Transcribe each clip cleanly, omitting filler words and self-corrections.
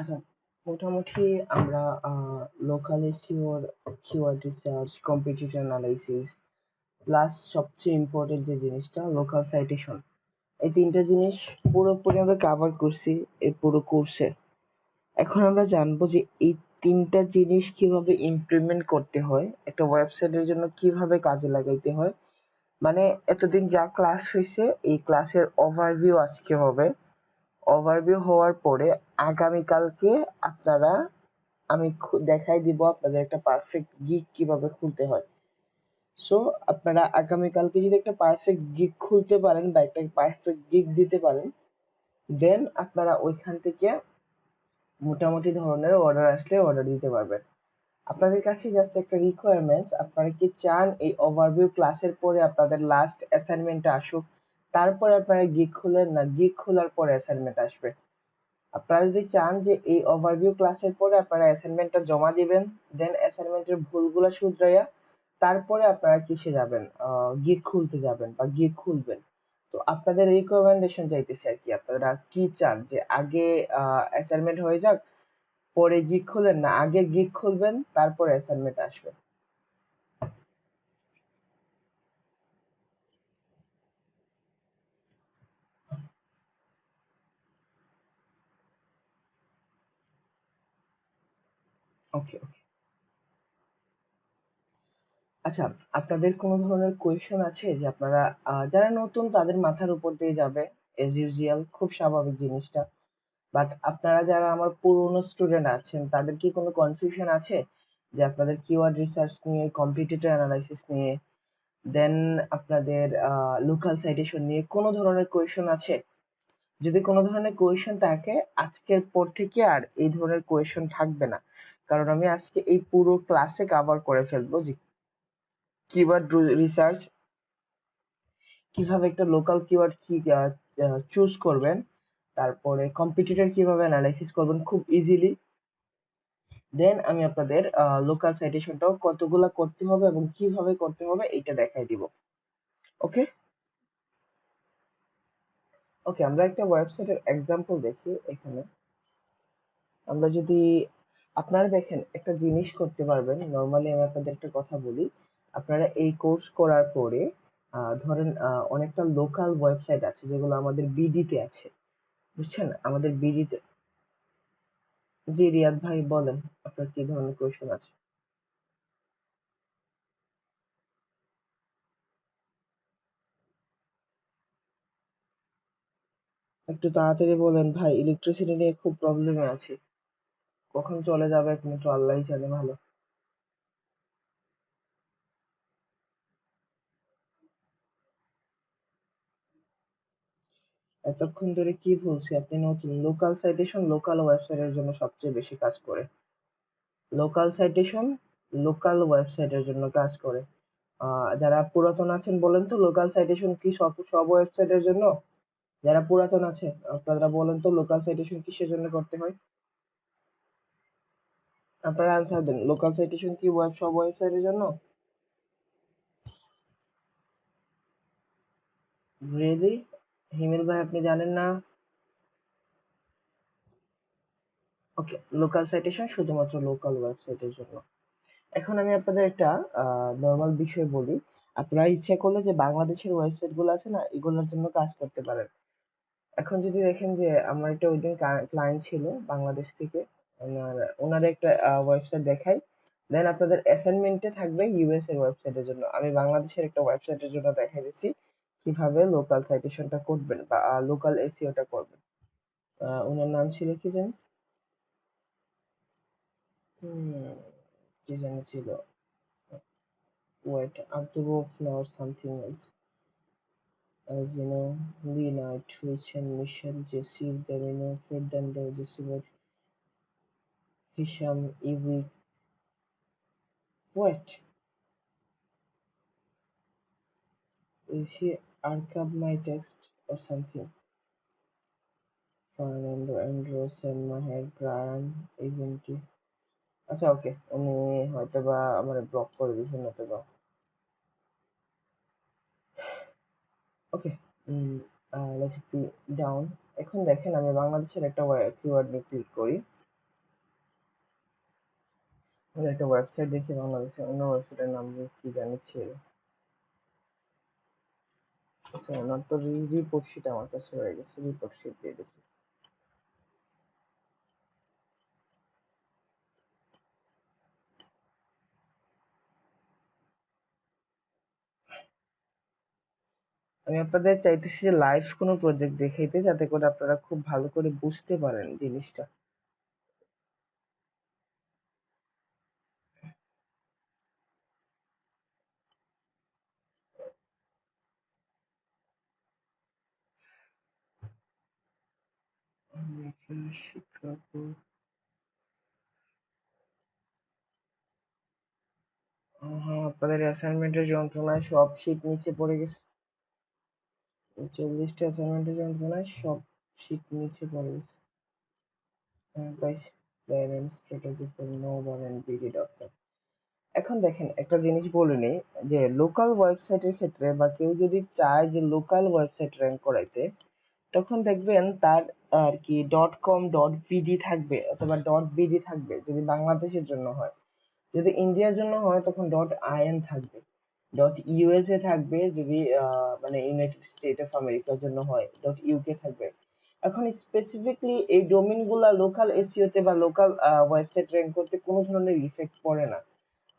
আচ্ছা, মোটামুটি আমরা লোকাল এসইওর keyword research, competitor analysis plus সবচেয়ে ইম্পর্টেন্ট যে জিনিসটা লোকাল সাইটেশন, এই তিনটা জিনিস পুরোপুরি আমরা কাভার করছি এই পুরো কোর্সে। এখন আমরা জানবো যে এই তিনটা জিনিস কিভাবে ইমপ্লিমেন্ট করতে হয়, একটা ওয়েবসাইটের জন্য কিভাবে কাজে লাগাইতে হয়। মানে এতদিন যা ক্লাস হয়েছে এই ক্লাসের ওভারভিউ আজকে হবে। ওভারভিউ হওয়ার পরে আগামীকালকে আপনারা আমি দেখাই দিব আপনাদের একটা পারফেক্ট গিগ কিভাবে খুলতে হয়। সো আপনারা আগামীকালকে যদি একটা পারফেক্ট গিগ খুলতে পারেন বা একটা পারফেক্ট গিগ দিতে পারেন, দেন আপনারা ওইখান থেকে মোটামুটি ধরনের অর্ডার আসলে অর্ডার দিতে পারবেন। আপনাদের কাছে জাস্ট একটা রিকোয়ারমেন্টস, আপনারা কি চান এই ওভারভিউ ক্লাসের পরে আপনাদের লাস্ট অ্যাসাইনমেন্টটা আসুক, তারপরে আপনারা গিগ খুলেন, না গিগ খোলার পরে অ্যাসাইনমেন্ট আসবে? আপনারা যদি চান যে এই ওভারভিউ ক্লাসের পরে আপনারা অ্যাসাইনমেন্টটা জমা দিবেন, দেন অ্যাসাইনমেন্টের ভুলগুলো শুধরাইয়া তারপরে আপনারা কিসে যাবেন, গিগ খুলতে যাবেন বা গিগ খুলবেন। তো আপনাদের রিকমেন্ডেশন চাইতেছি আর কি, আপনারা কি চান যে আগে অ্যাসাইনমেন্ট হয়ে যাক পরে গিগ খুলেন, না আগে গিগ খুলবেন তারপরে অ্যাসাইনমেন্ট আসবে? ওকে, ওকে। আচ্ছা, আপনাদের কোনো ধরনের কোয়েশ্চেন আছে যে আপনারা যারা নতুন তাদের মাথার উপর দিয়ে যাবে, এজ ইউজুয়াল, খুব স্বাভাবিক জিনিসটা। বাট আপনারা যারা আমার পুরনো স্টুডেন্ট আছেন তাদের কি কোনো কনফিউশন আছে যে আপনাদের কিওয়ার্ড রিসার্চ নিয়ে, কম্পিটিটর অ্যানালাইসিস নিয়ে, দেন আপনাদের লোকাল সাইটেশন নিয়ে কোনো ধরনের কোয়েশ্চেন আছে? যদি কোনো ধরনের কোয়েশ্চেন থাকে, আজকের পর থেকে আর এই ধরনের কোয়েশ্চেন থাকবে না, কারণ আমি আজকে এই পুরো ক্লাসে কভার করে ফেলবো যে কিওয়ার্ড রিসার্চ কিভাবে, একটা লোকাল কিওয়ার্ড কি চুজ করবেন, তারপরে কম্পিটিটর কিভাবে অ্যানালাইসিস করবেন খুব ইজিলি, দেন আমি আপনাদের লোকাল সাইটেশনটাও কতগুলা করতে হবে এবং কিভাবে করতে হবে এটা দেখাই দিব। ওকে, ওকে। আমরা একটা ওয়েবসাইটের এক্সাম্পল দেখি এখানে। আমরা যদি, আপনারা দেখেন একটা জিনিস করতে পারবেন, নরমালি আমি আপনাদের একটা কথা বলি, আপনারা এই কোর্স করার পরে ধরেন অনেকটা লোকাল ওয়েবসাইট আছে যেগুলো আমাদের বিডিতে আছে, বুঝছেন? আমাদের বিডিতে। জি রিয়াদ ভাই বলেন, আপনার কি ধরনের কোয়েশ্চেন আছে? একটু তাড়াতাড়ি বলেন ভাই, ইলেকট্রিসিটি নিয়ে খুব প্রবলেমে আছি, কখন চলে যাবে একমাত্র আল্লাহই জানে ভালো। এতক্ষণ ধরে কি বলছি, আপনি নতুন। লোকাল সাইটেশন লোকাল ওয়েবসাইটের জন্য সবচেয়ে বেশি কাজ করে। লোকাল সাইটেশন লোকাল ওয়েবসাইটের জন্য কাজ করে। যারা পুরাতন আছেন বলেন তো, লোকাল সাইটেশন কি সব সব ওয়েবসাইটের জন্য? যারা পুরাতন আছে আপনারা বলেন তো লোকাল সাইটেশন কিসের জন্য করতে হয়? আপনারা আনসার দেন, লোকাল সাইটেশন কি সব ওয়েবসাইটের জন্য? রিয়েলি? হিমেল ভাই আপনি জানেন না? ওকে, লোকাল সাইটেশন শুধুমাত্র লোকাল ওয়েবসাইটের জন্য। এখন আমি আপনাদের একটা নরমাল বিষয় বলি, আপনারা ইচ্ছা করলে যে বাংলাদেশের ওয়েবসাইট গুলো আছে না, এগুলোর জন্য কাজ করতে পারেন। এখন যদি দেখেন যে আমার একটা ওইদিন ক্লায়েন্ট ছিল বাংলাদেশ থেকে, ওনার ওনার একটা ওয়েবসাইট দেখাই, দেন আপনাদের অ্যাসাইনমেন্টে থাকবে ইউএস এর ওয়েবসাইটের জন্য, আমি বাংলাদেশের একটা ওয়েবসাইটের জন্য দেখাই দিচ্ছি কিভাবে লোকাল সাইটেশনটা করবেন বা লোকাল এসইওটা করবেন। ওনার নাম ছিল কি জানি, হুম, কি জানি ছিল, ওয়েট, আব্দুর রউফ না or something else. Leonard, Christian, Michel, Jesse, Domino, Ferdinando, Jesse, Hisham, Ivy. What? Is he archive my text or something? Fernando, Andrew, Sam, Maher, Brian, Eventy. আচ্ছা ওকে, উনি হয়তোবা আমার ব্লক করে দিয়েছেন অথবা। ওকে, লেট ইট বি ডাউন। এখন দেখেন আমি বাংলাদেশের একটা কিওয়ার্ড নিয়ে ক্লিক করি। আমি একটা ওয়েবসাইট দেখি বাংলাদেশে, অন্য ওয়েবসাইটের নাম কি জানি ছিল। আচ্ছা, ওনার তো রিপোর্ট শিট আমার কাছে হয়ে গেছে, রিপোর্ট শিট দিয়ে দেখি। আমি আপনাদের চাইতেছি যে লাইভ কোনো প্রজেক্ট দেখাইতে, যাতে করে আপনারা খুব ভালো করে বুঝতে পারেন জিনিসটা। আমি এখানে শিখাবো। হ্যাঁ, আপনাদের অ্যাসাইনমেন্টের যন্ত্রণায় সব শীট নিচে পড়ে গেছে। 40টা অ্যাসাইনমেন্টের যন্ত্রণায় সব শীট নিচে পড়ে গেছে। Guys, plan and strategy for নোভার এন্ড বিডি.কম। এখন দেখেন একটা জিনিস বলে নেই, যে লোকাল ওয়েবসাইটের ক্ষেত্রে বা কেউ যদি চায় যে লোকাল ওয়েবসাইট র্যাঙ্ক করাইতে, তখন দেখবেন তার আর কি .com.bd থাকবে অথবা .bd থাকবে যদি বাংলাদেশের জন্য হয়। যদি ইন্ডিয়ার জন্য হয় তখন .in থাকবে, .usa থাকবে যদি মানে ইউনাইটেড স্টেট অফ আমেরিকার জন্য হয়, .uk থাকবে। এখন স্পেসিফিকলি এই ডোমেইন গুলা লোকাল এসইও তে বা লোকাল ওয়েবসাইট র্যাঙ্ক করতে কোনো ধরনের ইফেক্ট পড়ে না।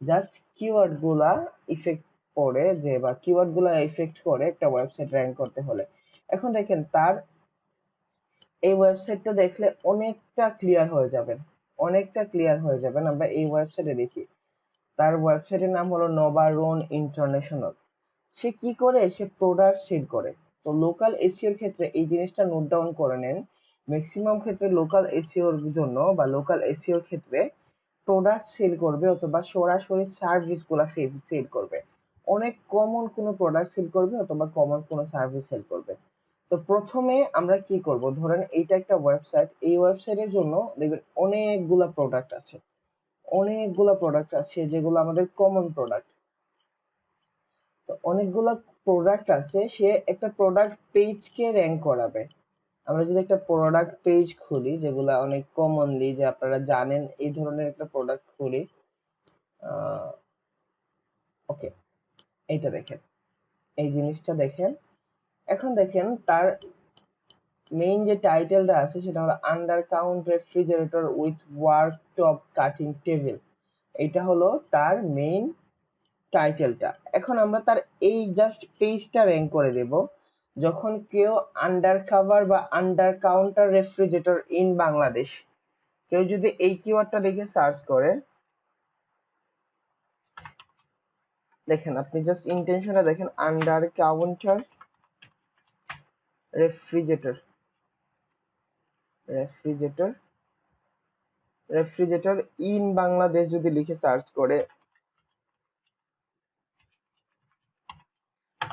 জাস্ট কিওয়ার্ড গুলা ইফেক্ট পড়ে, যে বা কিওয়ার্ড গুলা ইফেক্ট করে একটা ওয়েবসাইট র্যাঙ্ক করতে হলে। এখন দেখেন তার এই ওয়েবসাইটটা দেখলে অনেকটা ক্লিয়ার হয়ে যাবেন, অনেকটা ক্লিয়ার হয়ে যাবেন। আমরা এই ওয়েবসাইটে দেখি, তার ওয়েবসাইটের নাম হলো নোভারন ইন্টারন্যাশনাল। সে কি করে? সে প্রোডাক্ট সেল করে। তো লোকাল এসইওর ক্ষেত্রে এই জিনিসটা নোট ডাউন করে নেন। ম্যাক্সিমাম ক্ষেত্রে লোকাল এসইওর জন্য বা লোকাল এসইওর ক্ষেত্রে প্রোডাক্ট সেল করবে অথবা সরাসরি সার্ভিস গুলা সেল করবে। অনেক কমন কোনো প্রোডাক্ট সেল করবে অথবা কমন কোনো সার্ভিস সেল করবে। তো প্রথমে আমরা কি করব, ধরেন এইটা একটা ওয়েবসাইট, এই ওয়েবসাইটের জন্য দেখবেন অনেকগুলা প্রোডাক্ট আছে, অনেকগুলা প্রোডাক্ট আছে যেগুলো আমাদের কমন প্রোডাক্ট। তো অনেকগুলা প্রোডাক্ট আছে, সে একটা প্রোডাক্ট পেজকে র‍্যাঙ্ক করাবে। আমরা যদি একটা প্রোডাক্ট পেজ খুলি, যেগুলা অনেক কমনলি যে আপনারা জানেন, এই ধরনের একটা প্রোডাক্ট খুলি। ওকে, এইটা দেখেন, এই জিনিসটা দেখেন। এখন দেখেন তার মেইন যে টাইটেলটা আছে সেটা হলো under count refrigerator with worktop cutting table. এটা হলো তার মেইন টাইটেলটা। এখন আমরা তার এই জাস্ট পেজটা র‍্যাঙ্ক করে দেব। যখন কেউ আন্ডার কাভার বা under counter refrigerator in Bangladesh, কেউ যদি এই কিওয়ার্ডটা লিখে সার্চ করে, দেখেন আপনি জাস্ট ইন্টেনশনটা দেখেন, under counter refrigerator, refrigerator refrigerator in Bangladesh যদি লিখে সার্চ করে,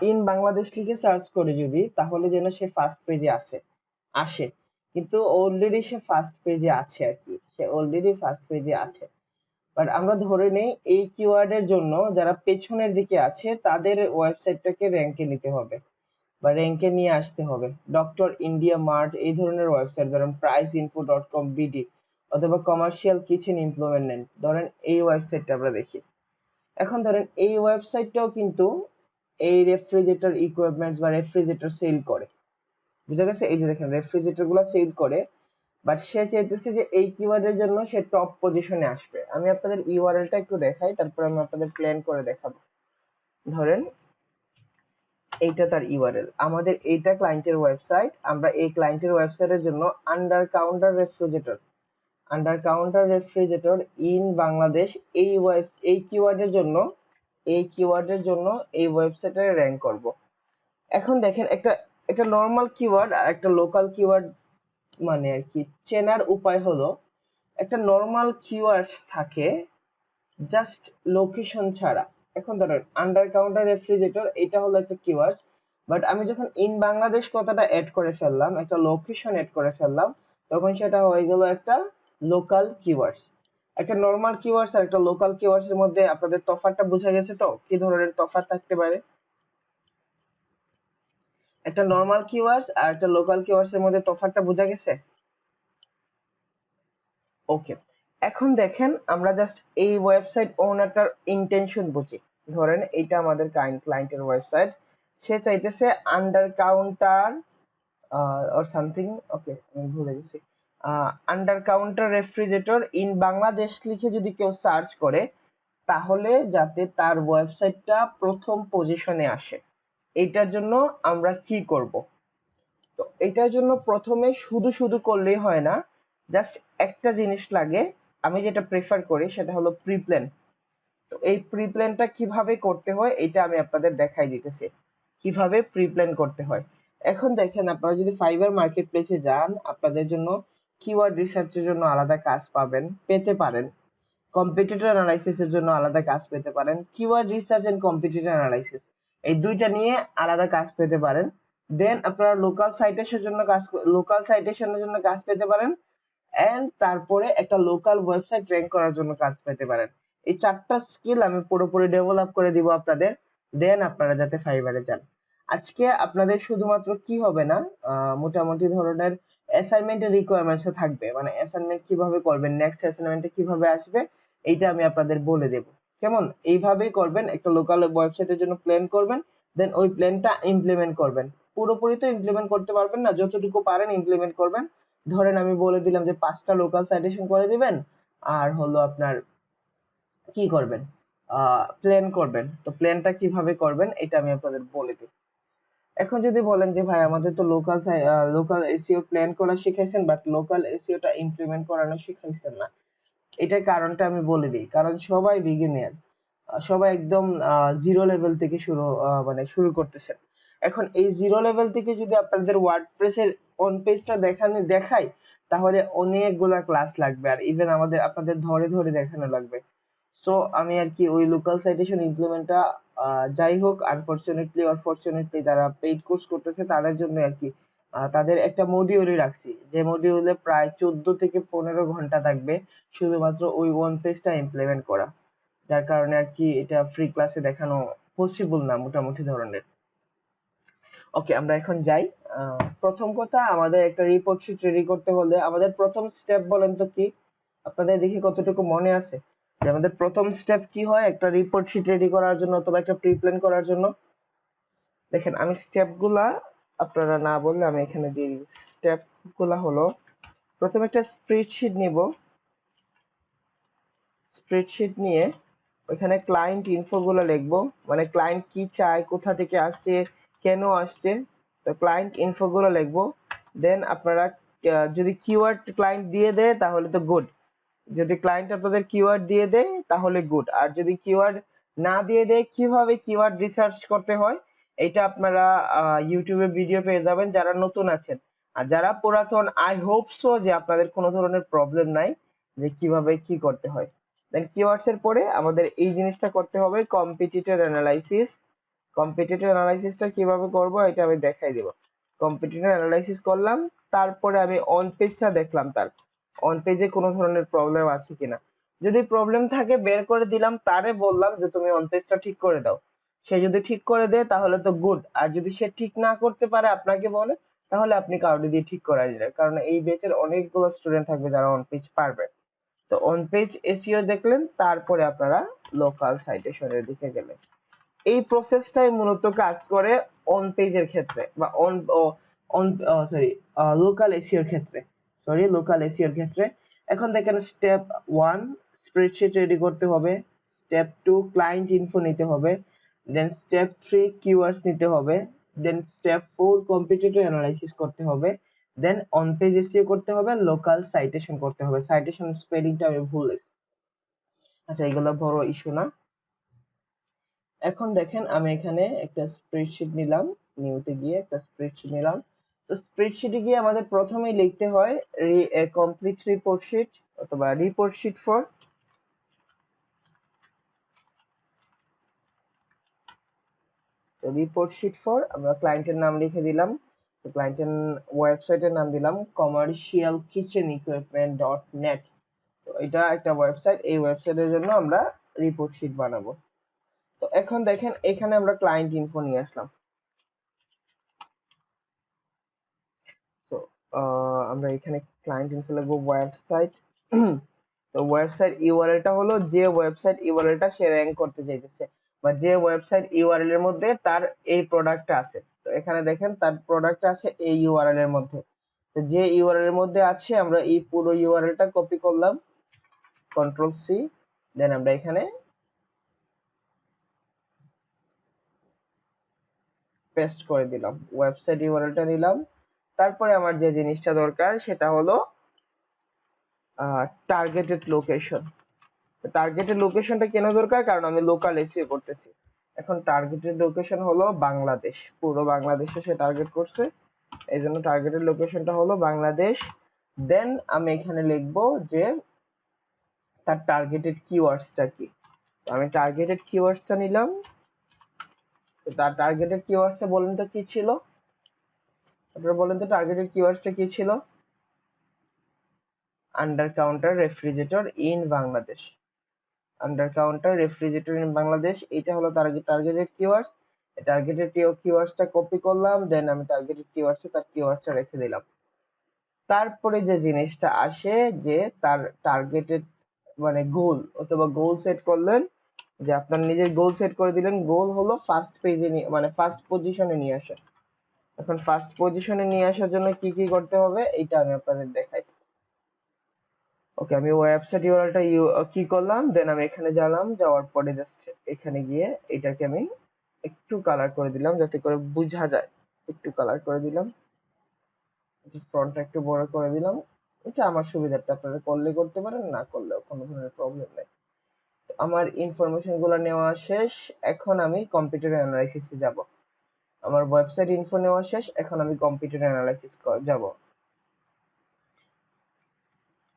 ইন বাংলাদেশ লিখে সার্চ করে যদি, তাহলে যেন সে ফার্স্ট পেজে আসে। কিন্তু অলরেডি সে ফার্স্ট পেজে আছে আর কি, সে অলরেডি ফার্স্ট পেজে আছে। বাট আমরা ধরে নেই এই কিওয়ার্ডের জন্য যারা পেছনের দিকে আছে তাদের ওয়েবসাইটটাকে র‍্যাঙ্কে নিতে হবে বা র‍্যাঙ্কে নিয়ে আসতে হবে। ডক্টর ইন্ডিয়া মার্ট এই ধরনের ওয়েবসাইট, ধরেন প্রাইসইনফো.com.bd অথবা কমার্শিয়াল কিচেন ইমপ্লয়মেন্ট, ধরেন এই ওয়েবসাইটটা আমরা দেখি। এখন ধরেন এই ওয়েবসাইটটাও কিন্তু এই রেফ্রিজারেটর ইকুইপমেন্টস বা রেফ্রিজারেটর সেল করে, বুঝা গেছে? এই যে দেখেন রেফ্রিজারেটর গুলো সেল করে, বাট সে চাইতেছে যে এই কিওয়ার্ডের জন্য সে টপ পজিশনে আসবে। আমি আপনাদের ইউআরএলটা একটু দেখাই, তারপর আমি আপনাদের প্ল্যান করে দেখাবো। ধরেন এইটা তার ইউআরএল, আমাদের এইটা ক্লায়েন্টের ওয়েবসাইট। আমরা এই ক্লায়েন্টের ওয়েবসাইটের জন্য under counter refrigerator, under counter refrigerator in Bangladesh, এই কিওয়ার্ডের জন্য, এই কিওয়ার্ডের জন্য এই ওয়েবসাইটে র‍্যাঙ্ক করব। এখন দেখেন একটা একটা নরমাল কিওয়ার্ড আর একটা লোকাল কিওয়ার্ড মানে আর কি চেনার উপায় হলো, একটা নরমাল কিওয়ার্ডস থাকে জাস্ট লোকেশন ছাড়া। এখন ধরেন আন্ডার কাউন্টার রেফ্রিজারেটর, এটা হলো একটা কিওয়ার্ড, বাট আমি যখন ইন বাংলাদেশ কথাটা অ্যাড করে ফেললাম, একটা লোকেশন অ্যাড করে ফেললাম, তখন সেটা হয়ে গেল একটা লোকাল কিওয়ার্ডস। একটা নরমাল কিওয়ার্ডস আর একটা লোকাল কিওয়ার্ডস এর মধ্যে আপনাদের তফাৎটা বোঝা গেছে তো, কি ধরনের তফাৎ থাকতে পারে? একটা নরমাল কিওয়ার্ডস আর একটা লোকাল কিওয়ার্ডস এর মধ্যে তফাৎটা বোঝা গেছে? ওকে, এখন দেখেন আমরা জাস্ট এই ওয়েবসাইট ওনারটার ইন্টেনশন বুঝি। ধরেন এটা আমাদের ক্লায়েন্টের ওয়েবসাইট, সে চাইতেছে আন্ডার কাউন্টার অর সামথিং, ওকে আমি ভুলে গেছি, under counter refrigerator in Bangladesh লিখে যদি কেউ সার্চ করে তাহলে যাতে তার ওয়েবসাইটটা প্রথম পজিশনে আসে, এটার জন্য আমরা কি করব? তো এটার জন্য প্রথমে শুধু শুধু করলেই হয় না, জাস্ট একটা জিনিস লাগে। আমি যেটা প্রেফার করি সেটা হলো প্রিপ্ল্যান। তো এই প্রিপ্ল্যানটা কিভাবে করতে হয় এটা আমি আপনাদের দেখাই দিতেছি কিভাবে প্রিপ্ল্যান করতে হয়। এখন দেখেন আপনারা যদি ফাইবার মার্কেট প্লেসে যান আপনাদের জন্য কিওয়ার্ড রিসার্চের জন্য আলাদা কাজ পেতে পারেন, কম্পিটিটর অ্যানালাইসিসের জন্য আলাদা কাজ পেতে পারেন, keyword research and competitor analysis এই দুইটা নিয়ে আলাদা কাজ পেতে পারেন। দেন আপনারা লোকাল সাইটেশনের জন্য কাজ পেতে পারেন, এন্ড তারপরে একটা লোকাল ওয়েবসাইট র‍্যাঙ্ক করার জন্য কাজ পেতে পারেন। এই চারটা স্কিল আমি পুরোপুরি ডেভেলপ করে দিব আপনাদের, দেন আপনারা যাতে ফাইবারে যান। আজকে আপনাদের শুধুমাত্র কি হবে না, মোটামুটি ধরনের অ্যাসাইনমেন্টের রিকোয়ারমেন্টসও থাকবে, মানে অ্যাসাইনমেন্ট কিভাবে করবেন, নেক্সট অ্যাসাইনমেন্টে কিভাবে আসবে এইটা আমি আপনাদের বলে দেব। কেমন? এইভাবেই করবেন, একটা লোকাল ওয়েবসাইটের জন্য প্ল্যান করবেন, দেন ওই প্ল্যানটা ইমপ্লিমেন্ট করবেন। পুরোপুরি তো ইমপ্লিমেন্ট করতে পারবেন না, যতটুকু পারেন ইমপ্লিমেন্ট করবেন। ধরেন আমি বলে দিলাম যে 5টা লোকাল সাইটেশন করে দিবেন, আর হলো আপনার কি করবেন, প্ল্যান করবেন। তো প্ল্যানটা কিভাবে করবেন এটা আমি আপনাদের বলে দিই। এখন যদি বলেন যে ভাই আমাদের তো লোকাল এসইও প্ল্যান করা শিখাইছেন বাট লোকাল এসইওটা ইমপ্লিমেন্ট করানো শিখাইছেন না, এটার কারণটা আমি বলে দিই। কারণ সবাই বিগিনিয়ার, সবাই একদম জিরো লেভেল থেকে শুরু করতেছেন। এখন এই জিরো লেভেল থেকে যদি আপনাদের ওয়ার্ডপ্রেসের অন পেজটা দেখাই তাহলে অনেকগুলা ক্লাস লাগবে, আর ইভেন আপনাদের ধরে ধরে দেখানো লাগবে। সো আমি আর কি ওই লোকাল সাইটেশন ইমপ্লিমেন্টটা যাই হোক আনফরচুনেটলি অর ফরচুনেটলি যারা পেইড কোর্স করতেছে তাদের জন্য আর কি তাদের একটা মডিউলই রাখছি, যে মডিউলে প্রায় 14 থেকে 15 ঘন্টা থাকবে শুধুমাত্র ওই ওয়ান পেজটা ইমপ্লিমেন্ট করা, যার কারণে আর কি এটা ফ্রি ক্লাসে দেখানো পসিবল না মোটামুটি ধরনের। ওকে আমরা এখন যাই। প্রথম কথা, আমাদের একটা রিপোর্ট শিট রেডি করতে হলে আমাদের প্রথম স্টেপ বলেন তো কি? আপনাদের দেখি কতটুকু মনে আছে যে আমাদের প্রথম স্টেপ কি হয় একটা রিপোর্ট শিট রেডি করার জন্য অথবা একটা প্রি প্ল্যান করার জন্য? দেখেন আমি স্টেপ গুলা আপনারা না বললে আমি এখানে দিয়ে দিচ্ছি। স্টেপ গুলা হলো, প্রথমে একটা স্প্রেডশিট নিব, স্প্রেডশিট নিয়ে ওইখানে ক্লায়েন্ট ইনফো গুলো লিখবো, মানে ক্লায়েন্ট কি চায়, কোথা থেকে আসছে, কেন আসছে, তো ক্লায়েন্ট ইনফো গুলো লিখবো। দেন আপনারা যদি কিওয়ার্ড ক্লায়েন্ট দিয়ে দেয় তাহলে তো গুড, যদি ক্লায়েন্ট আপনাদের কিওয়ার্ড দিয়ে দেয় তাহলে গুড, আর যদি কিওয়ার্ড না দিয়ে দেয় কিভাবে কিওয়ার্ড রিসার্চ করতে হয় এটা আপনারা ইউটিউবে ভিডিও পেয়ে যাবেন যারা নতুন আছেন। আর যারা পুরাতন আই হোপ সো যে আপনাদের কোনো ধরনের প্রবলেম নাই যে কিভাবে কি করতে হয়। দেন কিওয়ার্ডস এর পরে আমাদের এই জিনিসটা করতে হবে, কম্পিটিটর অ্যানালাইসিস। কম্পিটিটর অ্যানালাইসিসটা কিভাবে করব এটা আমি দেখাই দিব। কম্পিটিটর অ্যানালাইসিস করলাম, তারপরে আমি অন পেজটা দেখলাম তার অন পেজে কোনো ধরনের প্রবলেম আছে কিনা। যদি প্রবলেম থাকে বের করে দিলাম, তারে বললাম যে তুমি অন পেজটা ঠিক করে দাও। সে যদি ঠিক করে দেয় তাহলে তো গুড, আর যদি সে ঠিক না করতে পারে আপনাকে বলে তাহলে আপনি কাউকে দিয়ে ঠিক করাই দিলেন, কারণ এই ব্যাচের অনেকগুলো স্টুডেন্ট থাকবে যারা অন পেজ পারবে। তো অন পেজ এসইও দেখলেন, তারপরে আপনারা লোকাল সাইটেশনের দিকে গেলেন। এই প্রসেসটাই মূলত কাজ করে অন পেজের ক্ষেত্রে বা অন সরি লোকাল এসইওর ক্ষেত্রে, এখন দেখেন স্টেপ 1 স্প্রেডশিট রেডি করতে হবে, স্টেপ 2 ক্লায়েন্ট ইনফো নিতে হবে, দেন স্টেপ 3 কিওয়ার্ডস নিতে হবে, দেন স্টেপ 4 কম্পিটিটর অ্যানালাইসিস করতে হবে, দেন অন পেজ এসইও করতে হবে, লোকাল সাইটেশন করতে হবে। সাইটেশন স্পেলিংটা আমি ভুল লিখছি, আচ্ছা এগুলো বড় ইস্যু না। এখন দেখেন আমি এখানে একটা স্প্রেডশিট নিলাম, নিউতে গিয়ে একটা স্প্রেডশিট নিলাম। তো স্প্রেডশিটে গিয়ে আমাদের প্রথমেই লিখতে হয় কমপ্লিট রিপোর্ট শিট অথবা রিপোর্ট শিট ফর, তো রিপোর্ট শিট ফর আমরা ক্লায়েন্টের নাম লিখে দিলাম, তো ক্লায়েন্টের ওয়েবসাইটের নাম দিলাম commercialkitchenequipment.net। তো এটা একটা ওয়েবসাইট, এই ওয়েবসাইটের জন্য আমরা রিপোর্ট শিট বানাবো। তো এখন দেখেন এখানে আমরা ক্লায়েন্ট ইনফো নিয়ে আসলাম। তো আমরা এখানে ক্লায়েন্ট ইনফো লিখবো ওয়েবসাইট তো ওয়েবসাইট ইউআরএলটা হলো যে ওয়েবসাইট ইউআরএলটা সে র‍্যাঙ্ক করতে চাইতেছে, বা যে ওয়েবসাইট ইউআরএল এর মধ্যে তার এই প্রোডাক্টটা আছে। তো এখানে দেখেন তার প্রোডাক্ট আছে এই ইউআরএল এর মধ্যে। তো যে ইউআরএল এর মধ্যে আছে আমরা এই পুরো ইউআরএলটা কপি করলাম, কন্ট্রোল সি, দেন আমরা এখানে পেস্ট করে দিলাম, ওয়েবসাইট ইউআরএলটা নিলাম। তারপরে আমার যে জিনিসটা দরকার সেটা হলো টার্গেটেড লোকেশন। টার্গেটেড লোকেশনটা কেন দরকার, কারণ আমি লোকাল এসইও করতেছি। এখন টার্গেটেড লোকেশন হলো বাংলাদেশ, পুরো বাংলাদেশে সে টার্গেট করছে, এই জন্য টার্গেটেড লোকেশনটা হলো বাংলাদেশ। দেন আমি এখানে লিখবো যে তার টার্গেটেড কিওয়ার্ডসটা কি। আমি টার্গেটেড কিওয়ার্ডসটা নিলাম। তো তার টার্গেটেড কিওয়ার্ডসটা বলেন তো কি ছিল, আপনারা বলেন তো টার্গেটেড কিওয়ার্ডসটা কি ছিল? Under counter refrigerator in Bangladesh, under counter refrigerator in Bangladesh, এটা হলো টার্গেটেড কিওয়ার্ডস। টার্গেটেড কিওয়ার্ডসটা কপি করলাম, দেন আমি টার্গেটেড কিওয়ার্ডসে তার কিওয়ার্ডসটা রেখে দিলাম। তারপরে যে জিনিসটা আসে যে তার টার্গেটেড মানে গোল অথবা গোল সেট করলেন, যে আপনার নিজের গোল সেট করে দিলেন। গোল হলো ফার্স্ট পেজে মানে ফার্স্ট পজিশনে নিয়ে আসা। এখন ফার্স্ট পজিশনে নিয়ে আসার জন্য কি কি করতে হবে এটা আমি আপনাদের দেখাই। ওকে, আমি ওয়েবসাইট ইউআরএলটা কি করলাম, দেন আমি এখানে গেলাম, যাওয়ার পরে জাস্ট এখানে গিয়ে এটাকে আমি একটু কালার করে দিলাম যাতে করে বোঝা যায়, একটু কালার করে দিলাম, ফ্রন্টটা একটু বড় করে দিলাম। এটা আমার সুবিধার্থে, আপনারা করলে করতে পারেন, না করলেও কোনো ধরনের প্রবলেম নেই। আমার ইনফরমেশন গুলো নেওয়া শেষ, এখন আমি কম্পিউটার অ্যানালাইসিসে যাব। আমার ওয়েবসাইট ইনফো নেওয়া শেষ, এখন আমি কম্পিউটার অ্যানালাইসিস যাব।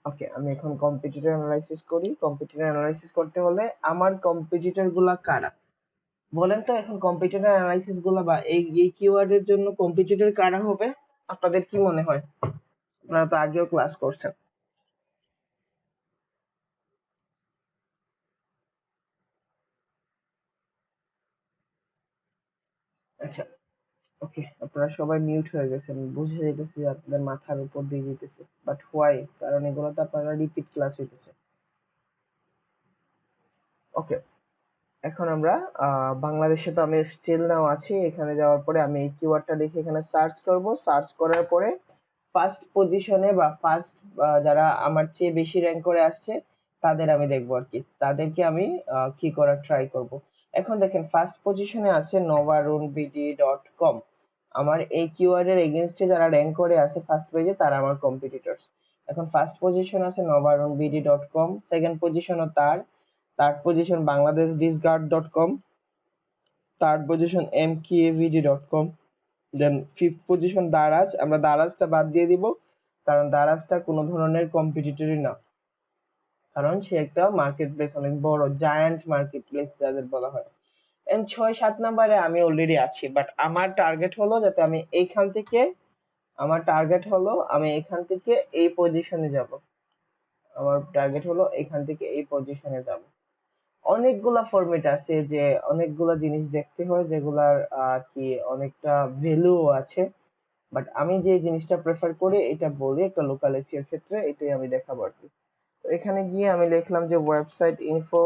ওকে, আমি এখন কম্পিটিটর অ্যানালাইসিস করি। কম্পিটিটর অ্যানালাইসিস করতে হলে আমার কম্পিটিটর গুলা কারা বলেন তো, এখন কম্পিটিটর অ্যানালাইসিস গুলা বা এই কিওয়ার্ডের জন্য কম্পিটিটর কারা হবে আপনাদের কি মনে হয়? আপনারা তো আগেও ক্লাস করছেন। আচ্ছা, ওকে, আপনারা সবাই মিউট হয়ে গেছেন, বুঝে যাইতেছে যে আপনাদের মাথার উপর দিয়ে যেতেছে, বাট হোয়াই, কারণ এগুলো তো আপনারা রিপিট ক্লাস হইতেছে। ওকে, এখন আমরা বাংলাদেশে তো আমি স্টিল নাও আছি, এখানে যাওয়ার পরে আমি এই কিওয়ার্ডটা লিখে এখানে সার্চ করব। সার্চ করার পরে ফার্স্ট পজিশনে বা ফার্স্ট যারা আমার চেয়ে বেশি র্যাঙ্ক করে আসছে তাদের আমি দেখবো আর কি, তাদেরকে আমি কি করার ট্রাই করব। এখন দেখেন ফার্স্ট পজিশনে আছে novarunbd.com, আমার এই কিওয়ার্ডের এগেইনস্টে যারা র্যাঙ্ক করে আছে ফার্স্ট পেজে তারা আমার কম্পিটিটরস। এখন ফার্স্ট পজিশন আছে novarunbd.com, সেকেন্ড পজিশনও তার, থার্ড পজিশন বাংলাদেশ ডিসগার্ড dot com, third position mkavd.com, then fifth position Daraz. আমরা দারাজটা বাদ দিয়ে দিব কারণ দারাজটা কোনো ধরনের কম্পিটিটরই না, কারণ সে একটা মার্কেট প্লেস, অনেক বড় জায়ান্ট মার্কেট প্লেস যাদের বলা হয়। এন্ড 6-7 নম্বরে আমি অলরেডি আছি, বাট আমার টার্গেট হলো যাতে আমি এইখান থেকে, আমার টার্গেট হলো আমি এখান থেকে এই পজিশনে যাব, আমার টার্গেট হলো এখান থেকে এই পজিশনে যাব। অনেকগুলা ফরম্যাট আছে, যে অনেকগুলা জিনিস দেখতে হয় যেগুলার কি অনেকটা ভ্যালু আছে, বাট আমি যে জিনিসটা প্রেফার করি এটা বলি একটা লোকাল এসইও এর ক্ষেত্রে, এটাই আমি দেখাবো আর কি। তো এখানে গিয়ে আমি লিখলাম যে ওয়েবসাইট ইনফো,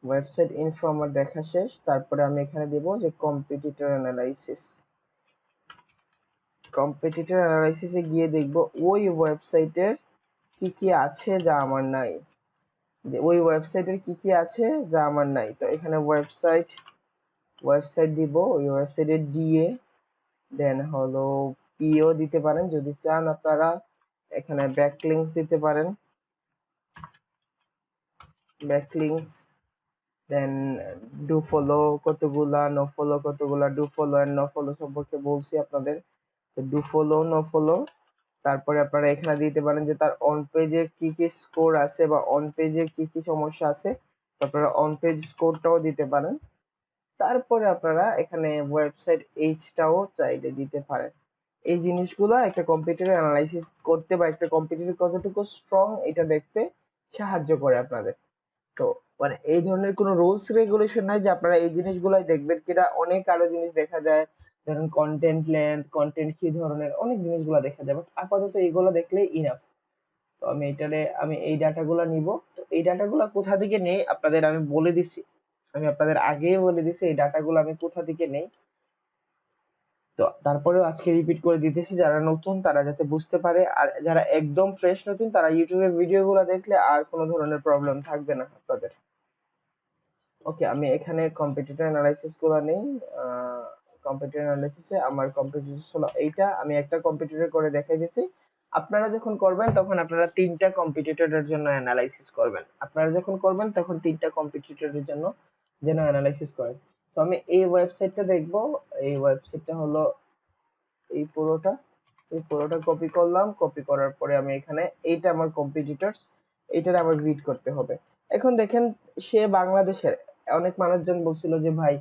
ওয়েবসাইট ইনফো আমার দেখা শেষ। তারপরে আমি এখানে দেব যে কম্পিটিটর অ্যানালাইসিস। কম্পিটিটর অ্যানালাইসিসে গিয়ে দেখব ওই ওয়েবসাইটের কি কি আছে যা আমার নাই, যে ওই ওয়েবসাইটের কি কি আছে যা আমার নাই। তো এখানে ওয়েবসাইট দিব, ওই ওয়েবসাইটের ডিএ, দেন হলো পিও দিতে পারেন যদি চান আপনারা, এখানে ব্যাকলিংকস দিতে পারেন, ব্যাকলিংকস, দেন ডু ফলো কতগুলা, নো ফলো কতগুলা, do follow and no follow সম্পর্কে বলছি আপনাদের। তো ডু ফলো নো ফলো, তারপরে আপনারা এখানে দিতে পারেন যে তার অন পেজের কি কি স্কোর আছে বা অন পেজের কি কি সমস্যা আছে, তারপরে অন পেজ স্কোরটাও দিতে পারেন। তারপরে আপনারা এখানে ওয়েবসাইট এইচটাও চাইলে দিতে পারেন। এই জিনিসগুলো একটা কম্পিউটার অ্যানালাইসিস করতে বা একটা কম্পিউটার কতটুকু স্ট্রং এটা দেখতে সাহায্য করে আপনাদের। তো মানে এই ধরনের কোনো রুলস রেগুলেশন নাই যে আপনারা এই জিনিসগুলাই দেখবেন কিনা, অনেক আরো জিনিস দেখা যায় ধরেন কন্টেন্ট লেন্থ, কন্টেন্ট কি ধরনের, অনেক জিনিসগুলো দেখা যাবে। আপাতত এইগুলো দেখলেই ইনাফ। তো আমি এই ডাটাগুলো নিব। তো এই ডাটাগুলো কোথা থেকে নেই আপনাদের আমি বলে দিছি, আমি আপনাদের আগেই বলে দিছি এই ডাটাগুলো আমি কোথা থেকে নেই। তো তারপরেও আজকে রিপিট করে দিতেছি, যারা নতুন তারা যাতে বুঝতে পারে, আর যারা একদম ফ্রেশ নতুন তারা ইউটিউবে ভিডিওগুলো দেখলে আর কোনো ধরনের প্রবলেম থাকবে না আপনাদের। ওকে, আমি এখানে কম্পিটিটর অ্যানালাইসিস গুলো নেই। কম্পিটিটর অ্যানালাইসিসে আমার কম্পিটিটর হলো এইটা, আমি একটা কম্পিটিটর করে দেখাই দিছি। আপনারা যখন করবেন তখন আপনারা তিনটা কম্পিটিটরের জন্য অ্যানালাইসিস করবেন, আপনারা যখন করবেন তখন তিনটা কম্পিটিটরের জন্য যেন অ্যানালাইসিস করেন। তো আমি এই ওয়েবসাইটটা দেখব। এই ওয়েবসাইটটা হলো এই পুরোটা, এই পুরোটা কপি করলাম। কপি করার পরে আমি এখানে এইটা আমার কম্পিটিটরস, এইটার আমার রিড করতে হবে। এখন দেখেন সে বাংলাদেশের। অনেক মানুষজন বলছিল যে ভাই